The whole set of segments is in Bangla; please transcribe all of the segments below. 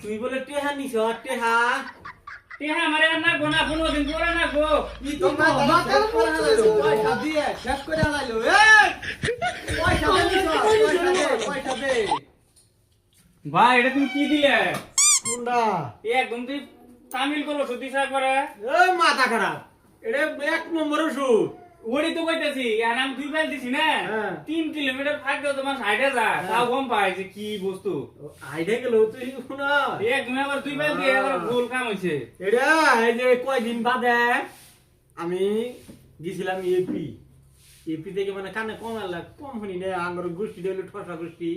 তুই বলে টেহা নিছ টেহা টেহা আমারে না গোনা কোনো দিন করে না গো ই তো মাথার পয়সা দিয়ে শেষ করে আলাইলো এই পয়সা দে ভাই এটা তুমি কি দিলে কোনডা একদম তুই তামিল করলো সতীশা করে এই মাথা খারাপ এটা এক নম্বর ওষুধ ওড়ি তো কইতাছি আর আমি দুই ফাইল দিছি না হ্যাঁ। 3 কিলোমিটার থাকলেও তোমার 60,000 তাও কম পাই যে কি বস্তু আইডা গেল তুই শুনা একদম আবার দুই ফাইল দিয়ে আবার ভুল কাম হইছে এটা এই যে কয়দিন বাদে আমি গেছিলাম এপি থেকে মানে কানে কম আল্লাহ কম শুনি না আমার গোষ্ঠী দিল ঠসা গোষ্ঠী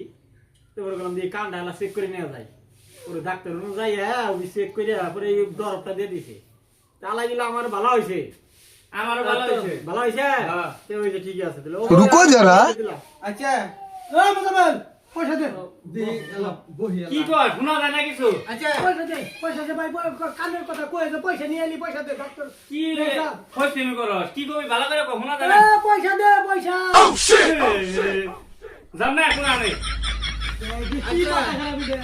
তারপরে গেলাম দিয়ে কানটা আল্লাহ চেক করে নেওয়া যায় ওরে ডাক্তার যাই হ্যাঁ ওই চেক করে পরে এই দরবটা দিয়ে দিছে তালা গেলে আমার ভালো হয়েছে আমারও ভালো হইছে ভালো হয়েছে হ্যাঁ। তো ওই যে ঠিকই আছে তাহলে रुको जरा। আচ্ছা এই মোজাম্মেল পয়সা দে দি এলা বহি কি কর শোনা যায় না কিছু আচ্ছা পয়সা দে ভাই কানের কথা কই যে পয়সা নিয়ে এলি পয়সা দে ডাক্তার কি রে ফসমি করস কি কই ভালো করে কখনো যায় এ না পয়সা দে পয়সা জান না এখন আনে কি মাথা খারাপ দে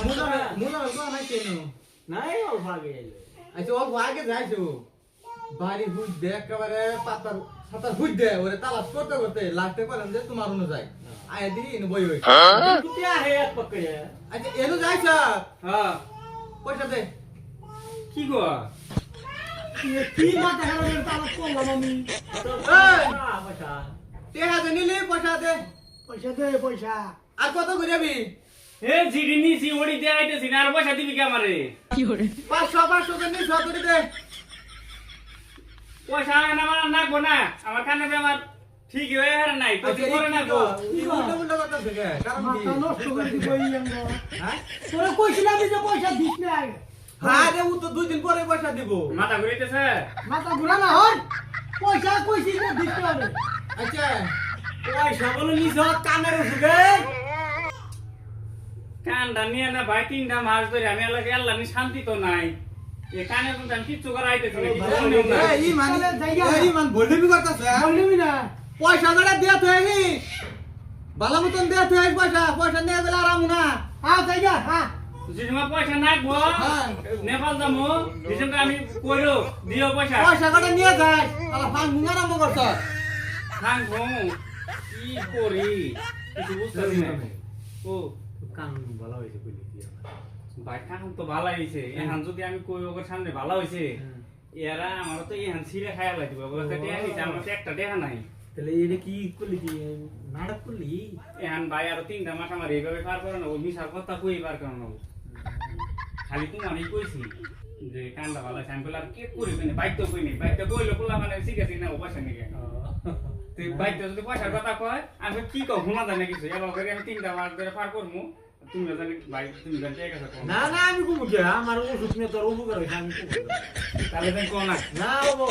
মুলা মুলা তো নাই কেন নাই অল্প আগে এলো আচ্ছা অল্প আগে যাইছো বাড়ি হুই দে একেবারে পাতার সাতার হুই দে ওরে তালাশ করতে করতে লাগতে পারেন যে তোমার অনুযায়ী আয় দিন বই হই তুই আহে এক পকড়ে আচ্ছা এনো যাইছ হ্যাঁ পয়সা দে কি গো কি মাথা খারাপ তালা করলাম আমি এই পয়সা টেহা দে নিলি পয়সা দে পয়সা দে পয়সা আর কত ঘুরাবি এ জিডি নিছি ওড়ি দিয়ে আইতেছি না আর পয়সা দিবি কে আমারে 500 দে নি 100 দে পয়সা না আমার না গো না আমার কানে বেমার ঠিক হয়ে আর নাই তো আচ্ছা করে না গো উল্টা উল্টা কথা থেকে কারণ কি মাথা নষ্ট করে দিবি আমরা হ্যাঁ তোরা কইছিলাম যে পয়সা দিস না হ্যাঁ রে ও তো 2 দিন পরে পয়সা দিব মাথা ঘুরাইতেছে মাথা ঘুরা না হন পয়সা কইছি যে দিস না আচ্ছা পয়সা বলে নিছ কানের ওষুধে কানটা নিয়ে না ভাই 3টা মাস ধরে আমি আল্লাহ নি শান্তি তো নাই এ কানে তো আমি কিচ্ছু করা আইতেছি না কিছু শুনিও না এই মানে এই মান বলবি করতেছে বলবি না পয়সা গড়া দিয়া তুই নি বালা মতন দিয়া তুই পয়সা পয়সা নিয়ে গেলে আরাম না হ্যাঁ জায়গা হ্যাঁ যেসময় পয়সা নাই গো হ্যাঁ। নেপাল যাবো সেসময় আমি কইরো দিও পয়সা পয়সা গড়া নিয়ে যায় আলা ফান মুঙ্গা নাম করছ খান গো কি করি কিছু বুঝতেছি না ও কান ভালো হইছে কইলি কি ভাই কান তো ভালো হইছে এখন যদি আমি কই ওর সামনে ভালো হইছে এরা আমার তো এখন ছিঁড়ে খাইয়া লাগবে ওগুলো তো টেহা নিছে আমার তো একটা টেহা নাই তাহলে এটা কি করলি কি নাটক করলি এখন ভাই আরো 3টা মাস আমার এইভাবে পার করে নেবো মিশার কথা কই পার করে নেবো খালি তুমি আমি কইছি যে কানটা ভালো আছে আমি বলে আর কে করি কইনি বাইক তো কইনি বাইক তো কইলো পোলা মানে শিখেছি না ও পয়সা নিয়ে তুই বাইক তো যদি পয়সার কথা কয় আমি কি কও ঘুমা জানে কিছু এবার করে আমি 3টা মাস ধরে পার করবো তুমি জানি ভাই তুমি জানি ঠিক আছে না না আমি ঘুমু কি আমার ওষুধ নিয়ে তোর উপকার হইছে আমি ঘুমু তাহলে কোন না না বাবা